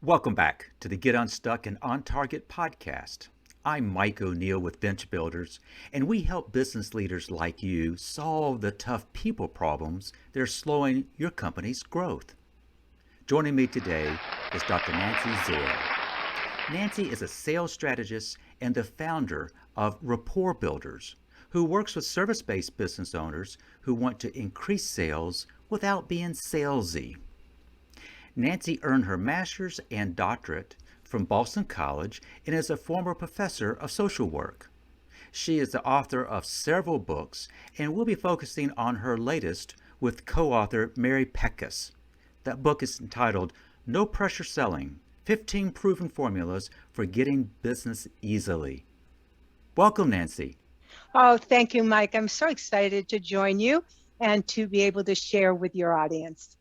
Welcome back to the Get Unstuck and On Target podcast. I'm Mike O'Neill with Bench Builders, and we help business leaders like you solve the tough people problems that are slowing your company's growth. Joining me today is Dr. Nancy Zare. Nancy is a sales strategist and the founder of Rapport Builders, who works with service-based business owners who want to increase sales without being salesy. Nancy earned her master's and doctorate from Boston College and is a former professor of social work. She is the author of several books and will be focusing on her latest with co-author Mary Peckus. That book is entitled No Pressure Selling, 15 Proven Formulas for Getting Business Easily. Welcome, Nancy. Oh, thank you, Mike. I'm so excited to join you and to be able to share with your audience.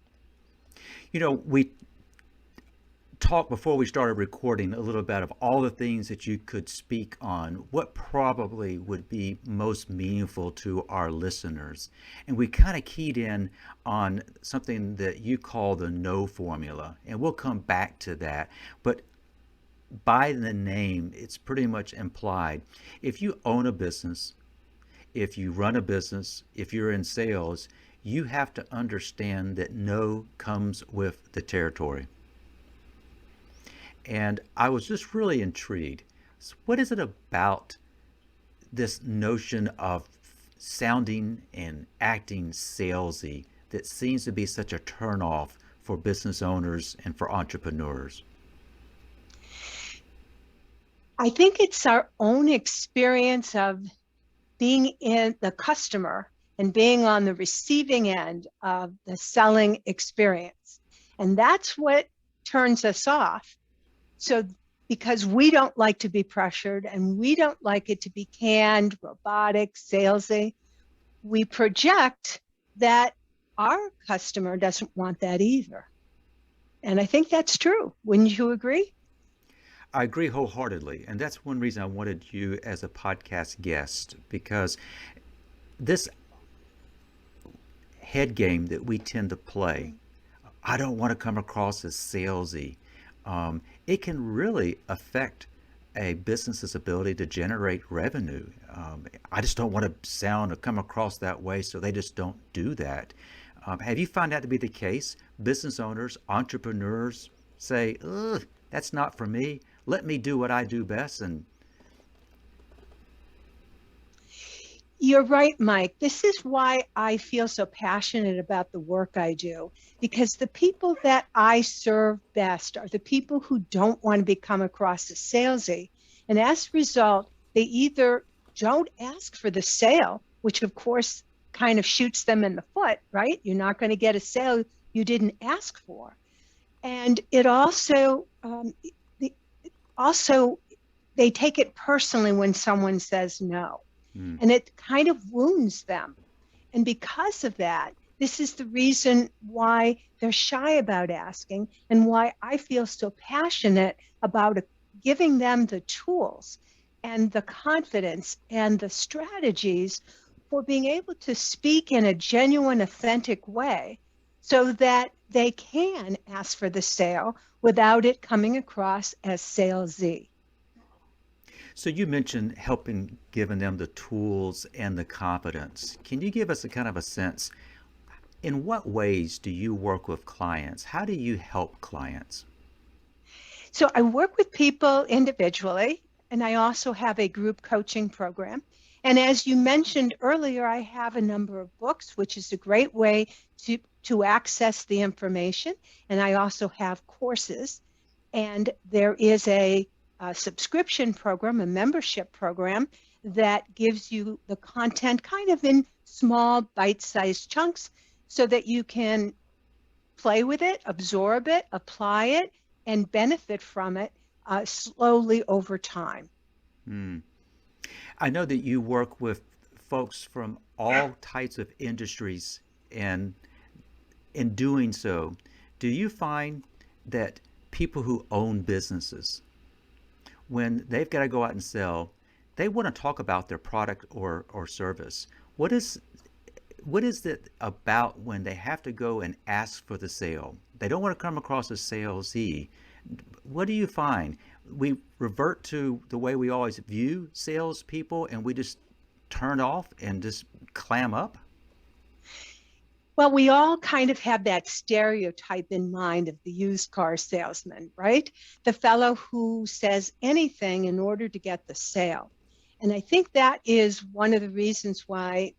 You know, we talked before we started recording a little bit of all the things that you could speak on, what probably would be most meaningful to our listeners. And we kind of keyed in on something that you call the no formula, and we'll come back to that. But by the name, it's pretty much implied. If you own a business, if you run a business, if you're in sales, you have to understand that no comes with the territory. And I was just really intrigued. So what is it about this notion of sounding and acting salesy that seems to be such a turnoff for business owners and for entrepreneurs? I think it's our own experience of being in the customer and being on the receiving end of the selling experience. And that's what turns us off. So because we don't like to be pressured and we don't like it to be canned, robotic, salesy, we project that our customer doesn't want that either. And I think that's true. Wouldn't you agree? I agree wholeheartedly. And that's one reason I wanted you as a podcast guest, because this head game that we tend to play, I don't want to come across as salesy. It can really affect a business's ability to generate revenue. I just don't want to sound or come across that way, so they just don't do that. Have you found that to be the case? Business owners, entrepreneurs say, ugh, that's not for me. Let me do what I do best. And you're right, Mike. This is why I feel so passionate about the work I do, because the people that I serve best are the people who don't want to become across as salesy. And as a result, they either don't ask for the sale, which of course kind of shoots them in the foot, right? You're not going to get a sale you didn't ask for. And it also, they take it personally when someone says no. And it kind of wounds them. And because of that, this is the reason why they're shy about asking and why I feel so passionate about giving them the tools and the confidence and the strategies for being able to speak in a genuine, authentic way so that they can ask for the sale without it coming across as salesy. so you mentioned helping, giving them the tools and the confidence. Can you give us a kind of a sense, in what ways do you work with clients? How do you help clients? So I work with people individually, and I also have a group coaching program. And as you mentioned earlier, I have a number of books, which is a great way to access the information. And I also have courses. And there is a subscription program, a membership program that gives you the content kind of in small bite-sized chunks so that you can play with it, absorb it, apply it, and benefit from it slowly over time. I know that you work with folks from all types of industries, and in doing so, do you find that people who own businesses, when they've got to go out and sell, they want to talk about their product or service? What is it about when they have to go and ask for the sale? They don't want to come across as salesy. What do you find? We revert to the way we always view salespeople and we just turn off and just clam up? Well, we all kind of have that stereotype in mind of the used car salesman, right? The fellow who says anything in order to get the sale. And I think that is one of the reasons why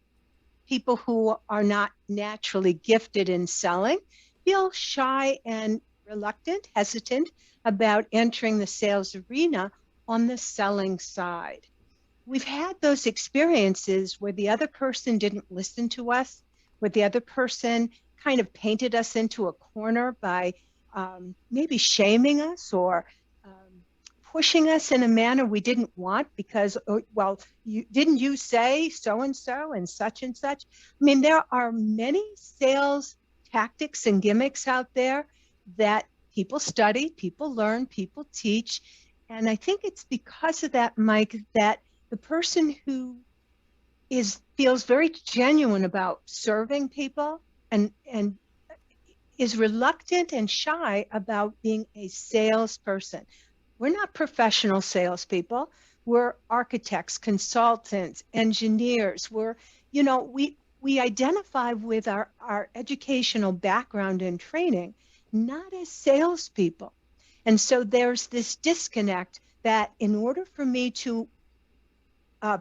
people who are not naturally gifted in selling feel shy and reluctant, hesitant about entering the sales arena on the selling side. We've had those experiences where the other person didn't listen to us, where the other person kind of painted us into a corner by maybe shaming us or pushing us in a manner we didn't want because, well, didn't you say so and such and such? I mean, there are many sales tactics and gimmicks out there that people study, people learn, people teach. And I think it's because of that, Mike, that the person who feels very genuine about serving people and is reluctant and shy about being a salesperson. We're not professional salespeople. We're architects, consultants, engineers. We identify with our educational background and training, not as salespeople. And so there's this disconnect that in order for me to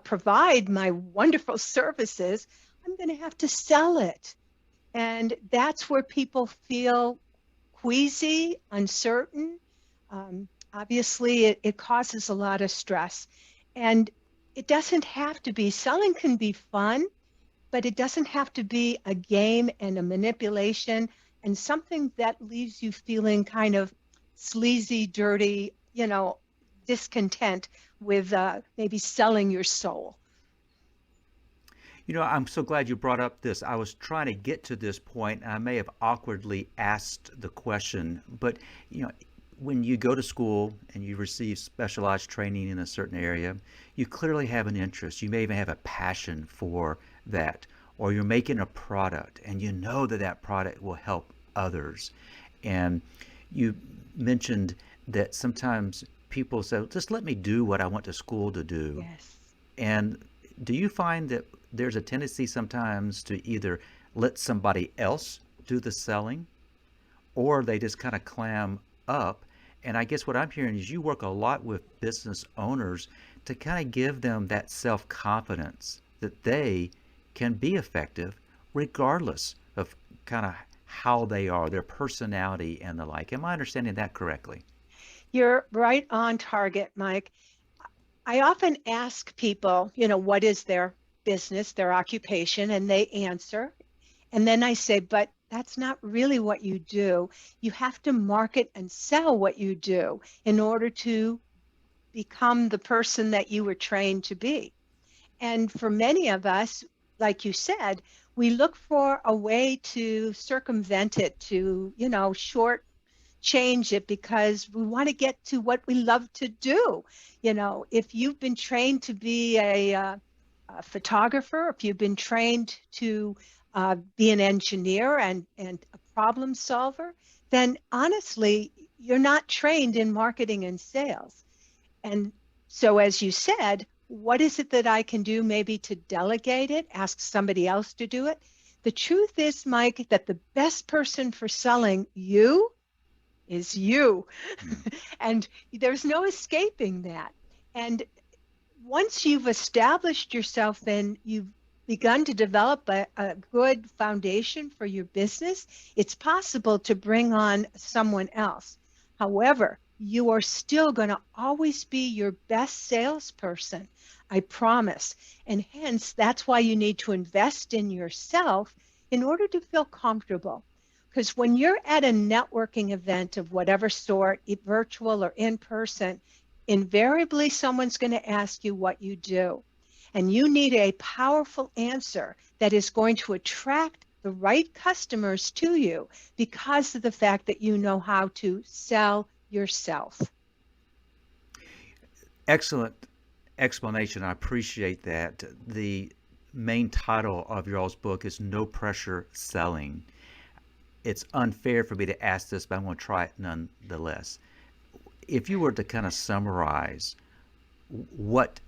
provide my wonderful services, I'm going to have to sell it. And that's where people feel queasy, uncertain. Obviously, it causes a lot of stress. And it doesn't have to be, selling can be fun, but it doesn't have to be a game and a manipulation and something that leaves you feeling kind of sleazy, dirty, discontent with maybe selling your soul. I'm so glad you brought up this. I was trying to get to this point. I may have awkwardly asked the question, but when you go to school and you receive specialized training in a certain area, you clearly have an interest. You may even have a passion for that, or you're making a product and you know that that product will help others. And you mentioned that sometimes people say, just let me do what I went to school to do. Yes. And do you find that there's a tendency sometimes to either let somebody else do the selling or they just kind of clam up? And I guess what I'm hearing is you work a lot with business owners to kind of give them that self-confidence that they can be effective regardless of kind of how they are, their personality and the like. Am I understanding that correctly? You're right on target, Mike. I often ask people, what is their business, their occupation, and they answer. And then I say, but that's not really what you do. You have to market and sell what you do in order to become the person that you were trained to be. And for many of us, like you said, we look for a way to circumvent it, to, short change it because we want to get to what we love to do. If you've been trained to be a photographer, if you've been trained to be an engineer and a problem solver, then honestly, you're not trained in marketing and sales. And so, as you said, what is it that I can do maybe to delegate it, ask somebody else to do it? The truth is, Mike, that the best person for selling you is you. Mm. And there's no escaping that. And once you've established yourself and you've begun to develop a good foundation for your business, it's possible to bring on someone else. However, you are still going to always be your best salesperson, I promise. And hence, that's why you need to invest in yourself in order to feel comfortable. Because when you're at a networking event of whatever sort, virtual or in person, invariably someone's going to ask you what you do. And you need a powerful answer that is going to attract the right customers to you because of the fact that you know how to sell yourself. Excellent explanation. I appreciate that. The main title of your all's book is No Pressure Selling. It's unfair for me to ask this, but I'm going to try it nonetheless. If you were to kind of summarize what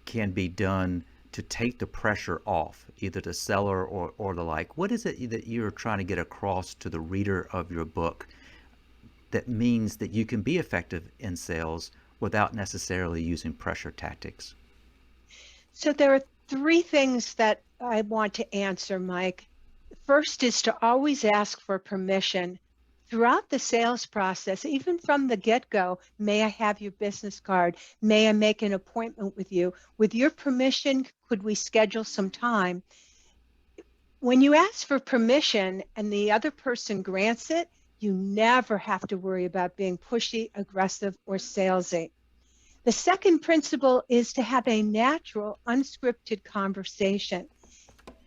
can be done to take the pressure off, either the seller or the like, what is it that you're trying to get across to the reader of your book that means that you can be effective in sales without necessarily using pressure tactics? So there are three things that I want to answer, Mike. First is to always ask for permission throughout the sales process, even from the get-go. May I have your business card? May I make an appointment with you? With your permission, could we schedule some time? When you ask for permission and the other person grants it, you never have to worry about being pushy, aggressive, or salesy. The second principle is to have a natural, unscripted conversation.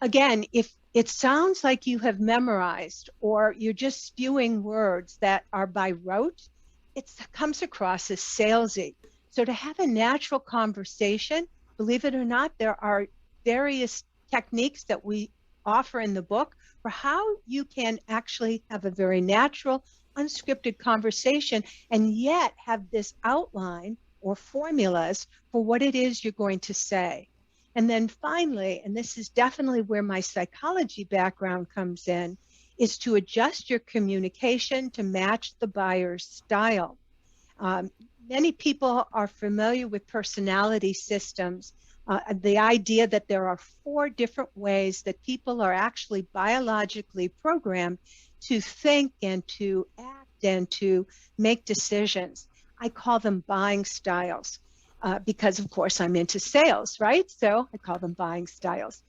Again, if it sounds like you have memorized or you're just spewing words that are by rote, it comes across as salesy. So to have a natural conversation, believe it or not, there are various techniques that we offer in the book for how you can actually have a very natural, unscripted conversation and yet have this outline or formulas for what it is you're going to say. And then finally, and this is definitely where my psychology background comes in, is to adjust your communication to match the buyer's style. Um, Many people are familiar with personality systems. The idea that there are 4 different ways that people are actually biologically programmed to think and to act and to make decisions. I call them buying styles because, of course, I'm into sales, right? So I call them buying styles.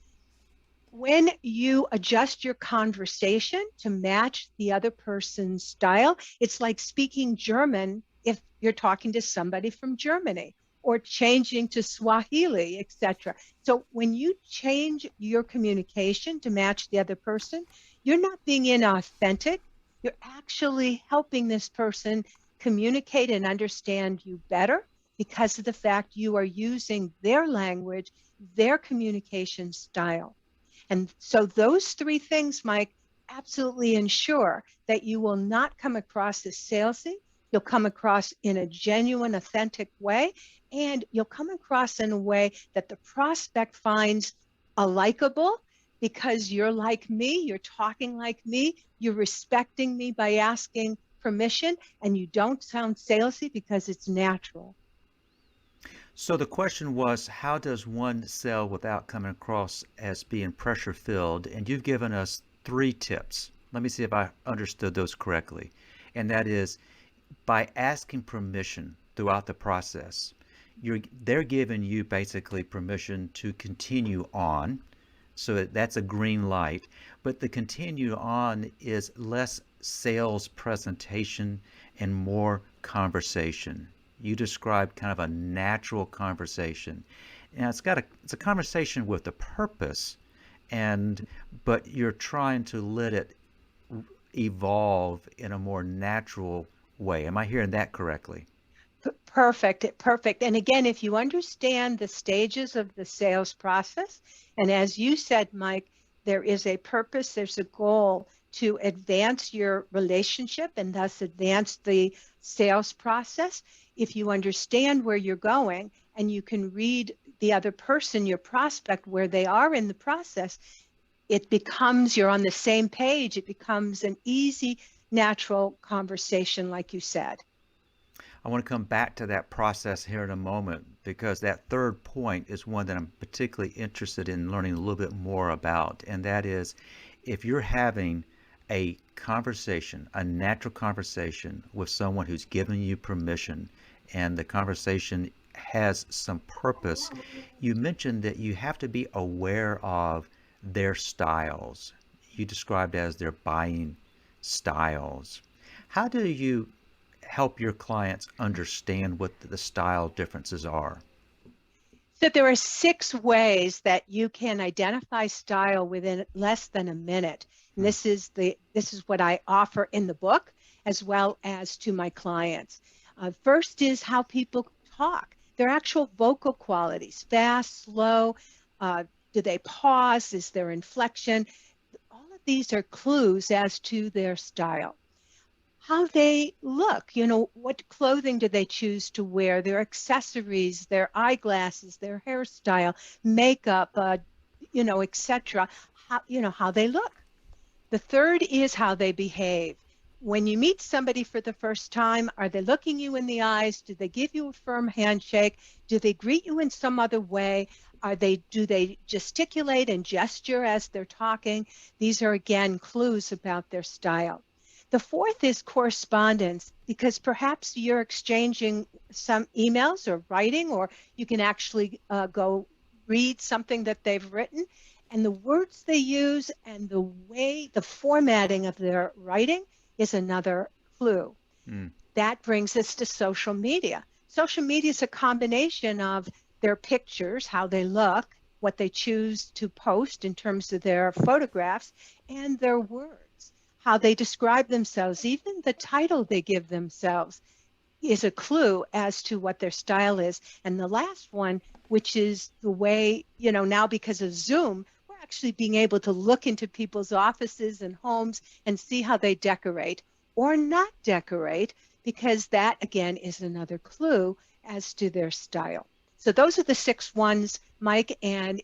When you adjust your conversation to match the other person's style, it's like speaking German if you're talking to somebody from Germany or changing to Swahili, etc. So when you change your communication to match the other person, you're not being inauthentic. You're actually helping this person communicate and understand you better because of the fact you are using their language, their communication style. And so those 3 things, Mike, absolutely ensure that you will not come across as salesy. You'll come across in a genuine, authentic way, and you'll come across in a way that the prospect finds likable because you're like me, you're talking like me, you're respecting me by asking permission, and you don't sound salesy because it's natural. So the question was, how does one sell without coming across as being pressure filled? And you've given us 3 tips. Let me see if I understood those correctly. And that is by asking permission throughout the process. They're giving you basically permission to continue on. So that's a green light. But the continue on is less sales presentation and more conversation. You described kind of a natural conversation. And it's a conversation with a purpose, and but you're trying to let it evolve in a more natural way. Am I hearing that correctly? Perfect, perfect. And again, if you understand the stages of the sales process, and as you said, Mike, there is a purpose, there's a goal to advance your relationship and thus advance the sales process. If you understand where you're going and you can read the other person, your prospect, where they are in the process, it becomes, you're on the same page. It becomes an easy, natural conversation, like you said. I want to come back to that process here in a moment because that third point is one that I'm particularly interested in learning a little bit more about. And that is if you're having a conversation, a natural conversation with someone who's given you permission and the conversation has some purpose, you mentioned that you have to be aware of their styles. You described as their buying styles. How do you help your clients understand what the style differences are? So there are 6 ways that you can identify style within less than a minute. And Hmm. this is what I offer in the book as well as to my clients. First is how people talk, their actual vocal qualities, fast, slow, do they pause, is there inflection? All of these are clues as to their style. how they look. What clothing do they choose to wear, their accessories, their eyeglasses, their hairstyle, makeup, etc. How they look. The third is how they behave. When you meet somebody for the first time, are they looking you in the eyes? Do they give you a firm handshake? Do they greet you in some other way? Do they gesticulate and gesture as they're talking? These are again clues about their style. The fourth is correspondence, because perhaps you're exchanging some emails or writing, or you can actually go read something that they've written, and the words they use and the formatting of their writing is another clue. Mm. That brings us to social media. Social media is a combination of their pictures, how they look, what they choose to post in terms of their photographs, and their words, how they describe themselves. Even the title they give themselves is a clue as to what their style is. And the last one, which is the way, now because of Zoom, we're actually being able to look into people's offices and homes and see how they decorate or not decorate, because that, again, is another clue as to their style. So those are the 6 ones, Mike. And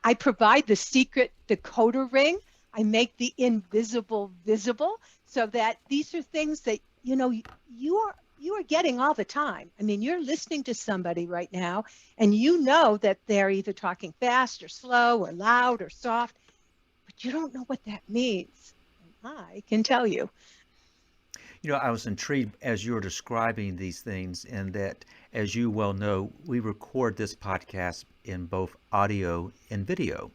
I provide the secret decoder ring. I make the invisible visible, so that these are things that you are getting all the time. I mean, you're listening to somebody right now, and that they're either talking fast or slow or loud or soft, but you don't know what that means. And I can tell you. I was intrigued as you were describing these things, and that, as you well know, we record this podcast in both audio and video,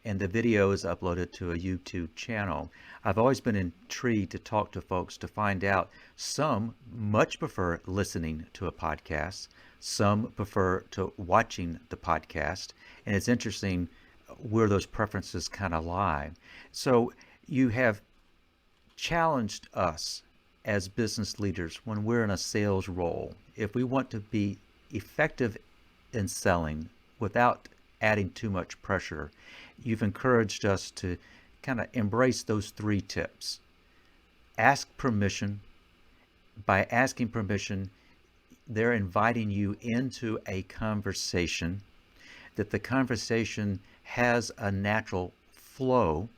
and the video is uploaded to a YouTube channel. I've always been intrigued to talk to folks to find out. Some much prefer listening to a podcast. Some prefer to watching the podcast. And it's interesting where those preferences kind of lie. So you have challenged us as business leaders when we're in a sales role. If we want to be effective in selling without adding too much pressure, you've encouraged us to kind of embrace those 3 tips. Ask permission. By asking permission, they're inviting you into a conversation, that the conversation has a natural flow,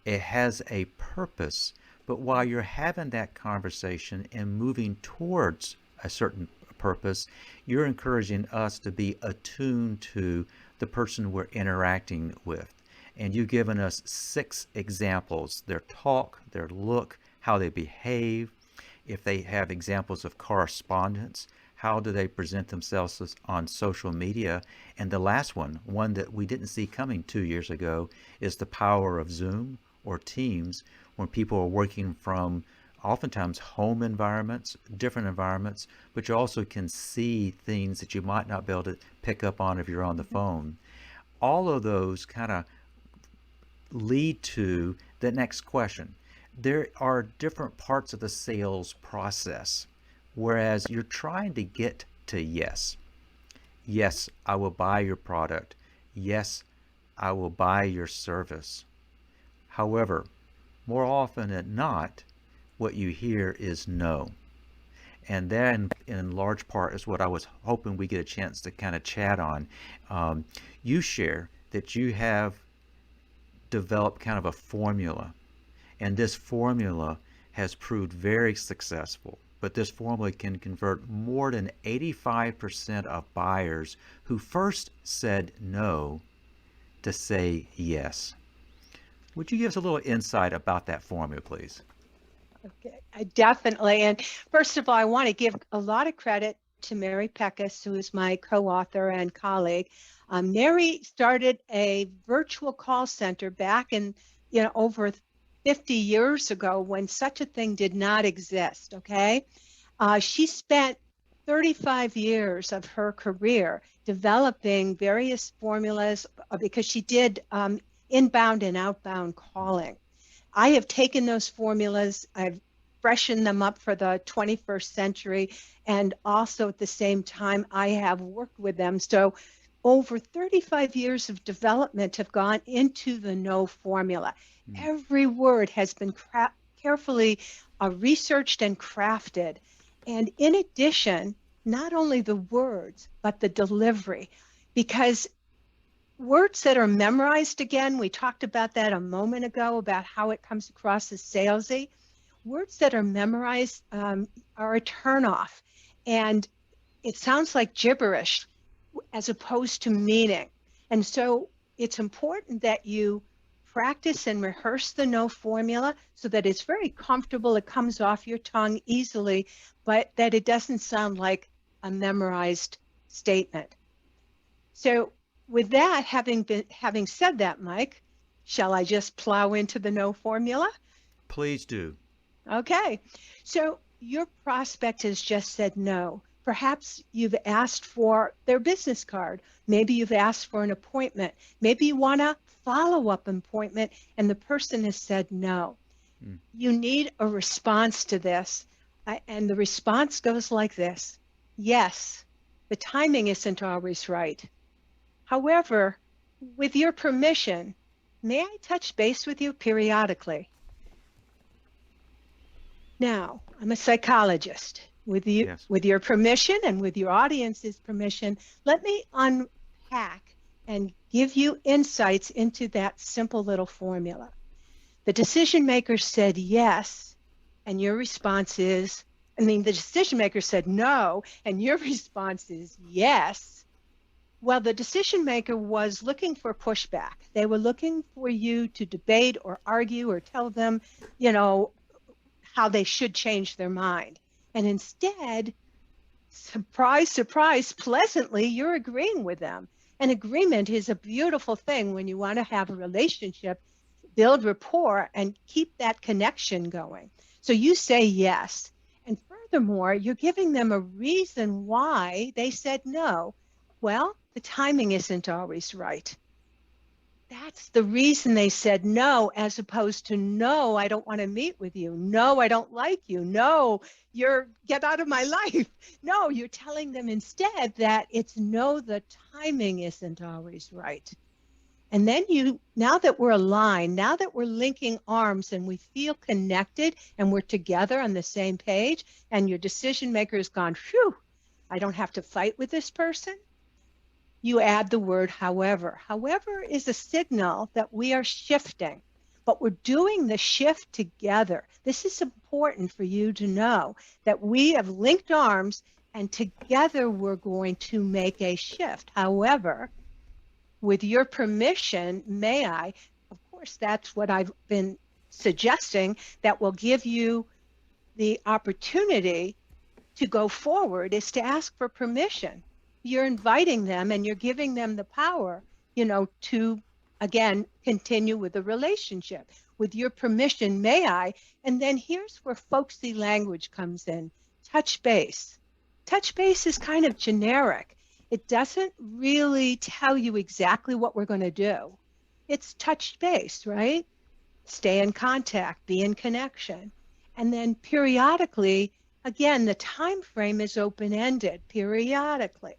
it has a purpose, but while you're having that conversation and moving towards a certain purpose, you're encouraging us to be attuned to the person we're interacting with. And you've given us 6 examples: their talk, their look, how they behave. If they have examples of correspondence, how do they present themselves on social media? And the last one that we didn't see coming 2 years ago, is the power of Zoom or Teams, when people are working from oftentimes home environments, different environments, but you also can see things that you might not be able to pick up on if you're on the phone. All of those kind of lead to the next question. There are different parts of the sales process, whereas you're trying to get to yes. Yes, I will buy your product. Yes, I will buy your service. However, more often than not, what you hear is no. And then, in large part, is what I was hoping we get a chance to kind of chat on. You share that you have developed kind of a formula, and this formula has proved very successful. But this formula can convert more than 85% of buyers who first said no to say yes. Would you give us a little insight about that formula, please? Okay, definitely. And first of all, I want to give a lot of credit to Mary Peckus, who is my co-author and colleague. Mary started a virtual call center back in, over 50 years ago, when such a thing did not exist. Okay. She spent 35 years of her career developing various formulas, because she did inbound and outbound calling. I have taken those formulas, I've freshened them up for the 21st century, and also at the same time, I have worked with them. So over 35 years of development have gone into the no formula. Every word has been carefully are researched and crafted. And in addition, not only the words, but the delivery, because words that are memorized, again, we talked about that a moment ago about how it comes across as salesy. Words that are memorized are a turnoff, and it sounds like gibberish as opposed to meaning. And so it's important that you practice and rehearse the no formula so that it's very comfortable, it comes off your tongue easily, but that it doesn't sound like a memorized statement. So with that, having said that, Mike, shall I just plow into the no formula? Please do. Okay. So your prospect has just said no. Perhaps you've asked for their business card. Maybe you've asked for an appointment. Maybe you want a follow-up appointment and the person has said no. Mm. You need a response to this. And the response goes like this. Yes, the timing isn't always right. However, with your permission, may I touch base with you periodically? Now, I'm a psychologist. Yes. With your permission and with your audience's permission, let me unpack and give you insights into that simple little formula. The decision maker said yes, and your response is, the decision maker said no, and your response is yes. Well, the decision maker was looking for pushback. They were looking for you to debate or argue or tell them, how they should change their mind. And instead, surprise, surprise, pleasantly, you're agreeing with them. And agreement is a beautiful thing when you want to have a relationship, build rapport, and keep that connection going. So you say yes. And furthermore, you're giving them a reason why they said no. Well, the timing isn't always right. That's the reason they said no, as opposed to no, I don't want to meet with you. No, I don't like you. No, get out of my life. No, you're telling them instead that it's no, the timing isn't always right. And then now that we're aligned, now that we're linking arms and we feel connected and we're together on the same page, and your decision maker has gone, phew, I don't have to fight with this person. You add the word however. However is a signal that we are shifting, but we're doing the shift together. This is important for you to know that we have linked arms and together we're going to make a shift. However, with your permission, may I, of course, that's what I've been suggesting, that will give you the opportunity to go forward, is to ask for permission. You're inviting them and you're giving them the power, to, again, continue with the relationship. With your permission, may I? And then here's where folksy language comes in. Touch base. Touch base is kind of generic. It doesn't really tell you exactly what we're going to do. It's touch base, right? Stay in contact, be in connection. And then periodically, again, the time frame is open-ended, periodically.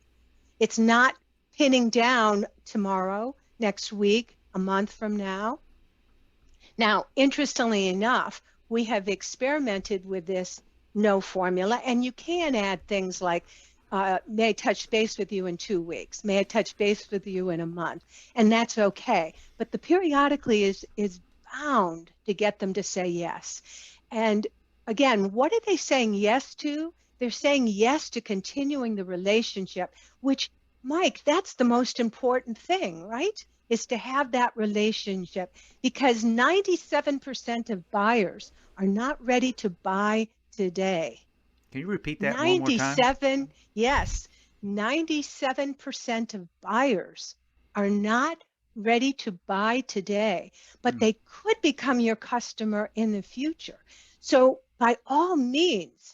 It's not pinning down tomorrow, next week, a month from now. Now, interestingly enough, we have experimented with this no formula, and you can add things like, may I touch base with you in 2 weeks? May I touch base with you in a month? And that's okay. But the periodically is bound to get them to say yes. And again, what are they saying yes to? They're saying yes to continuing the relationship, which, Mike, that's the most important thing, right? Is to have that relationship, because 97% of buyers are not ready to buy today. Can you repeat that one more time? 97% of buyers are not ready to buy today, but they could become your customer in the future. So by all means,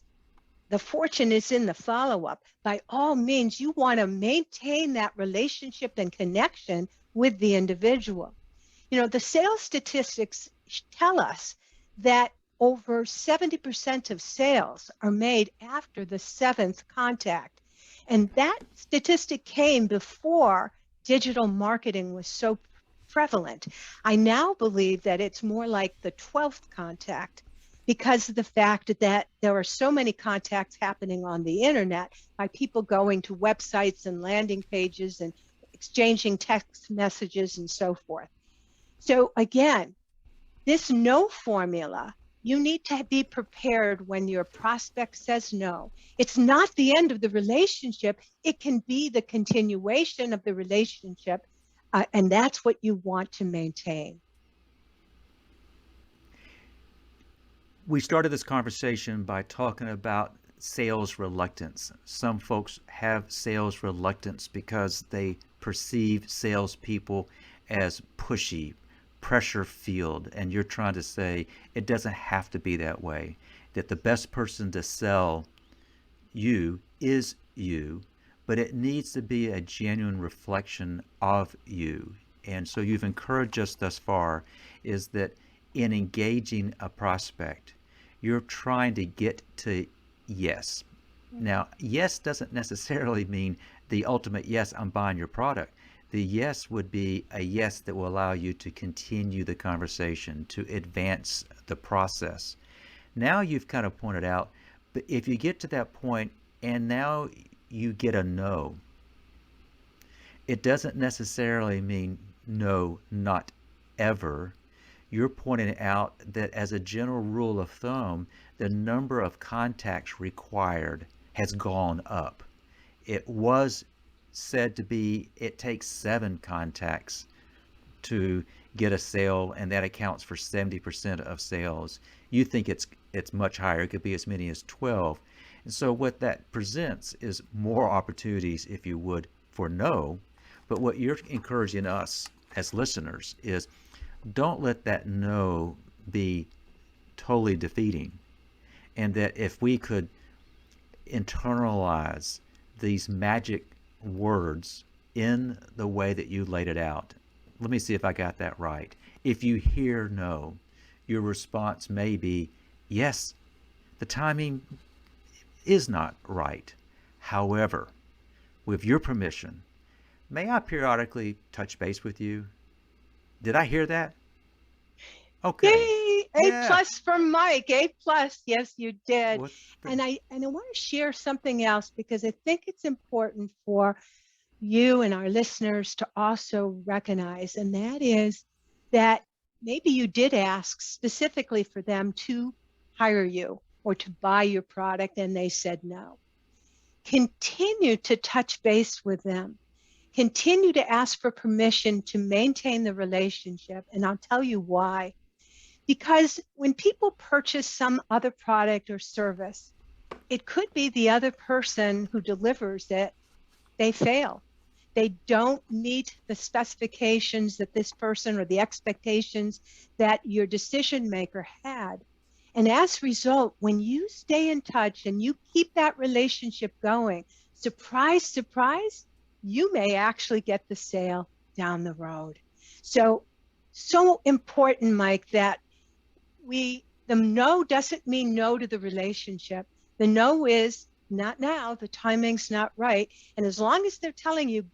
the fortune is in the follow-up. By all means, you want to maintain that relationship and connection with the individual. The sales statistics tell us that over 70% of sales are made after the 7th contact. And that statistic came before digital marketing was so prevalent. I now believe that it's more like the 12th contact. because of the fact that there are so many contacts happening on the internet by people going to websites and landing pages and exchanging text messages and so forth. So again, this no formula, you need to be prepared when your prospect says no. It's not the end of the relationship. It can be the continuation of the relationship, and that's what you want to maintain. We started this conversation by talking about sales reluctance. Some folks have sales reluctance because they perceive salespeople as pushy, pressure filled, and you're trying to say it doesn't have to be that way. That the best person to sell you is you, but it needs to be a genuine reflection of you. And so you've encouraged us thus far is that in engaging a prospect, you're trying to get to yes. Now, yes doesn't necessarily mean the ultimate yes, I'm buying your product. The yes would be a yes that will allow you to continue the conversation, to advance the process. Now you've kind of pointed out, but if you get to that point and now you get a no, it doesn't necessarily mean no, not ever. You're pointing out that as a general rule of thumb, the number of contacts required has gone up. It was said to be it takes 7 contacts to get a sale, and that accounts for 70% of sales. You think it's much higher. It could be as many as 12. And so what that presents is more opportunities, if you would, for no. But what you're encouraging us as listeners is don't let that no be totally defeating. And that if we could internalize these magic words in the way that you laid it out. Let me see if I got that right. If you hear no, your response may be, yes, the timing is not right. However, with your permission, may I periodically touch base with you? Did I hear that? Okay. Yay! A plus from Mike. A plus. Yes, you did. And I want to share something else because I think it's important for you and our listeners to also recognize, and that is that maybe you did ask specifically for them to hire you or to buy your product and they said no. Continue to touch base with them. Continue to ask for permission to maintain the relationship, and I'll tell you why. Because when people purchase some other product or service, it could be the other person who delivers it, they fail. They don't meet the specifications that this person or the expectations that your decision maker had. And as a result, when you stay in touch and you keep that relationship going, surprise, surprise, you may actually get the sale down the road. So important, Mike, that the no doesn't mean no to the relationship. The no is not now, the timing's not right. And as long as they're telling you,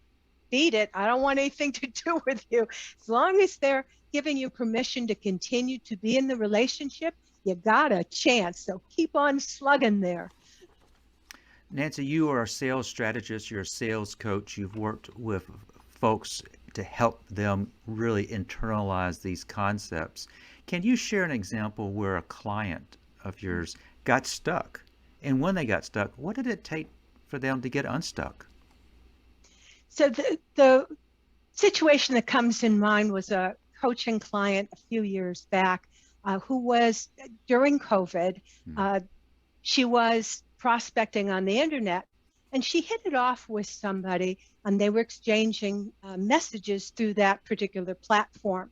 beat it, I don't want anything to do with you. As long as they're giving you permission to continue to be in the relationship, you got a chance. So keep on slugging there. Nancy, you are a sales strategist, you're a sales coach. You've worked with folks to help them really internalize these concepts. Can you share an example where a client of yours got stuck? And when they got stuck, what did it take for them to get unstuck? So the situation that comes in mind was a coaching client a few years back who was, during COVID, she was prospecting on the internet, and she hit it off with somebody, and they were exchanging messages through that particular platform.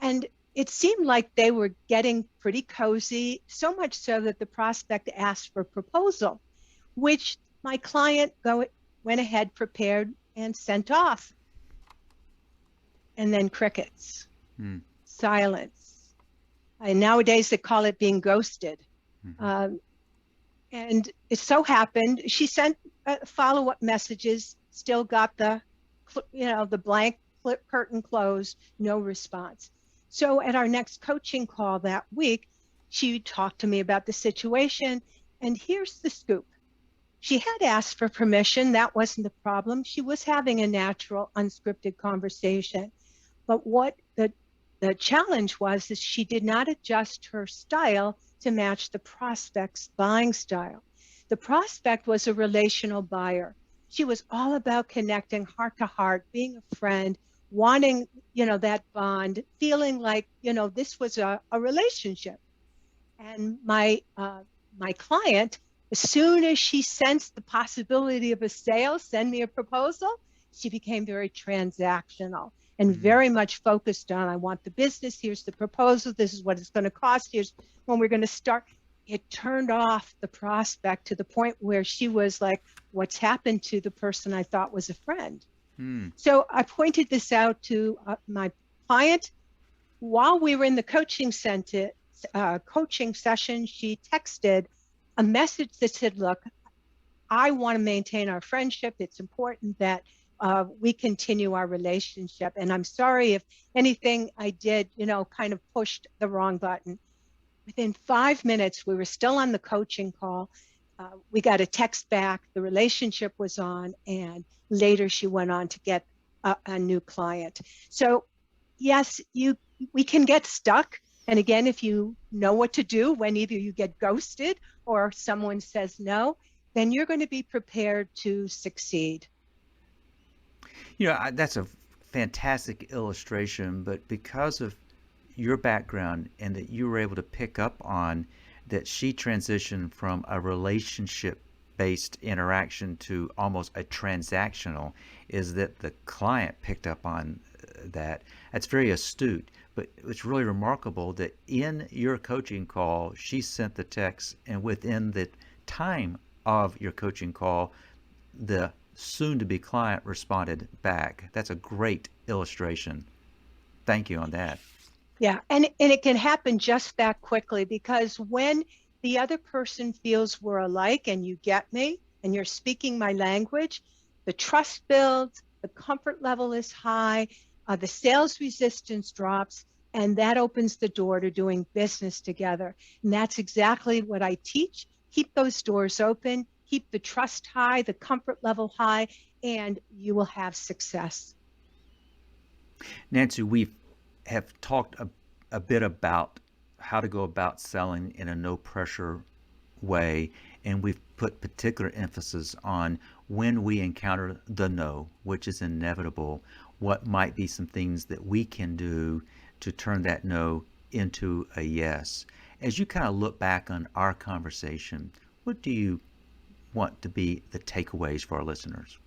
And it seemed like they were getting pretty cozy, so much so that the prospect asked for a proposal, which my client went ahead, prepared, and sent off. And then crickets, silence. And nowadays they call it being ghosted. And it so happened, she sent follow-up messages, still got the blank curtain closed, no response. So at our next coaching call that week, She talked to me about the situation, and here's the scoop. She had asked for permission. That wasn't the problem. She was having a natural, unscripted conversation. But what the challenge was is she did not adjust her style to match the prospect's buying style. The prospect was a relational buyer. She was all about connecting heart to heart, being a friend, wanting, that bond, feeling like, this was a relationship. And my client, as soon as she sensed the possibility of a sale, send me a proposal, she became very transactional and Mm. very much focused on, I want the business, here's the proposal, this is what it's going to cost, here's when we're going to start. It turned off the prospect to the point where she was like, what's happened to the person I thought was a friend? Mm. So I pointed this out to my client while we were in the coaching session. She texted a message that said, look, I want to maintain our friendship. It's important that we continue our relationship. And I'm sorry if anything I did, kind of pushed the wrong button. Within 5 minutes, we were still on the coaching call. We got a text back. The relationship was on. And later she went on to get a new client. So yes, we can get stuck. And again, if you know what to do when either you get ghosted or someone says no, then you're going to be prepared to succeed. That's a fantastic illustration, but because of your background and that you were able to pick up on that she transitioned from a relationship based interaction to almost a transactional, is that the client picked up on that. That's very astute, but it's really remarkable that in your coaching call she sent the text, and within the time of your coaching call the soon to be client responded back. That's a great illustration. Thank you on that. Yeah, and it can happen just that quickly because when the other person feels we're alike and you get me and you're speaking my language, the trust builds, the comfort level is high, the sales resistance drops, and that opens the door to doing business together. And that's exactly what I teach. Keep those doors open, keep the trust high, the comfort level high, and you will have success. Nancy, we have talked a bit about how to go about selling in a no pressure way, and we've put particular emphasis on when we encounter the no, which is inevitable, what might be some things that we can do to turn that no into a yes. As you kind of look back on our conversation, what do you want to be the takeaways for our listeners?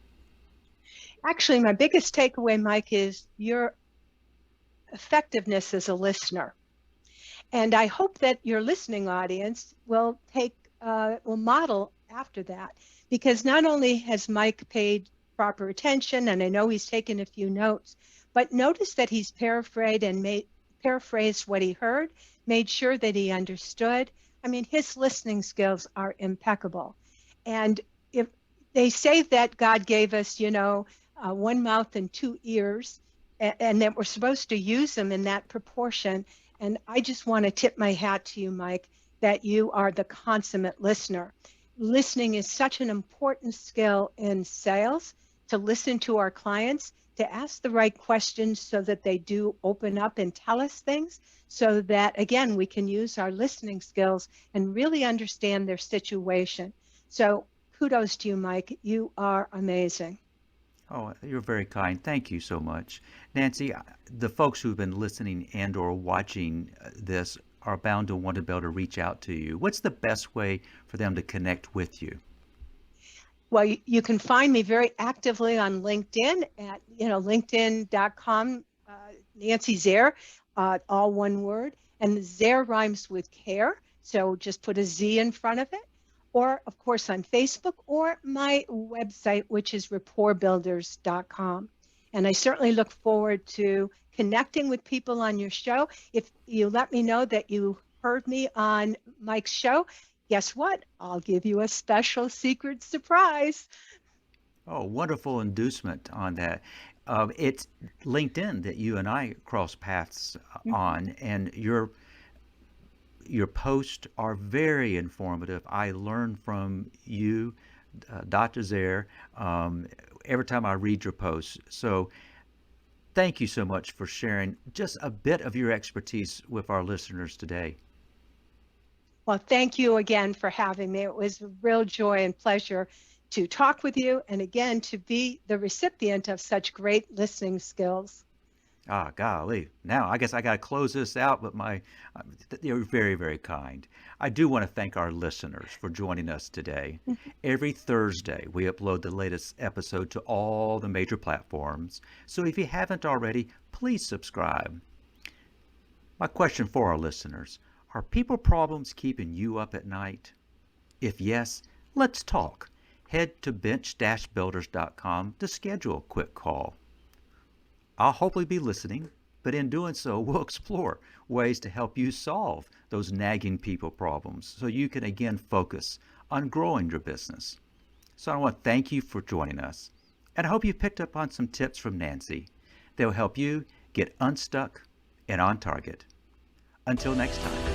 Actually, my biggest takeaway, Mike, is your effectiveness as a listener. And I hope that your listening audience will model after that, because not only has Mike paid proper attention, and I know he's taken a few notes, but notice that he's paraphrased what he heard, made sure that he understood. I mean, his listening skills are impeccable. And if they say that God gave us, one mouth and two ears, and that we're supposed to use them in that proportion. And I just want to tip my hat to you, Mike, that you are the consummate listener. Listening is such an important skill in sales, to listen to our clients, to ask the right questions so that they do open up and tell us things, so that, again, we can use our listening skills and really understand their situation. So kudos to you, Mike. You are amazing. Oh, you're very kind. Thank you so much. Nancy, the folks who've been listening and or watching this are bound to want to be able to reach out to you. What's the best way for them to connect with you? Well, you can find me very actively on LinkedIn at, linkedin.com, Nancy Zare, all one word. And the Zare rhymes with care. So just put a Z in front of it. Or, of course, on Facebook or my website, which is rapportbuilders.com. And I certainly look forward to connecting with people on your show. If you let me know that you heard me on Mike's show, guess what? I'll give you a special secret surprise. Oh, wonderful inducement on that. It's LinkedIn that you and I cross paths Mhm. on, and your Your posts are very informative. I learn from you, Dr. Zare, every time I read your posts. So thank you so much for sharing just a bit of your expertise with our listeners today. Well, thank you again for having me. It was a real joy and pleasure to talk with you and again to be the recipient of such great listening skills. Ah, golly. Now, I guess I got to close this out, but you're very, very kind. I do want to thank our listeners for joining us today. Every Thursday, we upload the latest episode to all the major platforms. So if you haven't already, please subscribe. My question for our listeners, are people problems keeping you up at night? If yes, let's talk. Head to bench-builders.com to schedule a quick call. I'll hopefully be listening, but in doing so, we'll explore ways to help you solve those nagging people problems so you can again focus on growing your business. So I want to thank you for joining us, and I hope you picked up on some tips from Nancy that will help you get unstuck and on target. Until next time.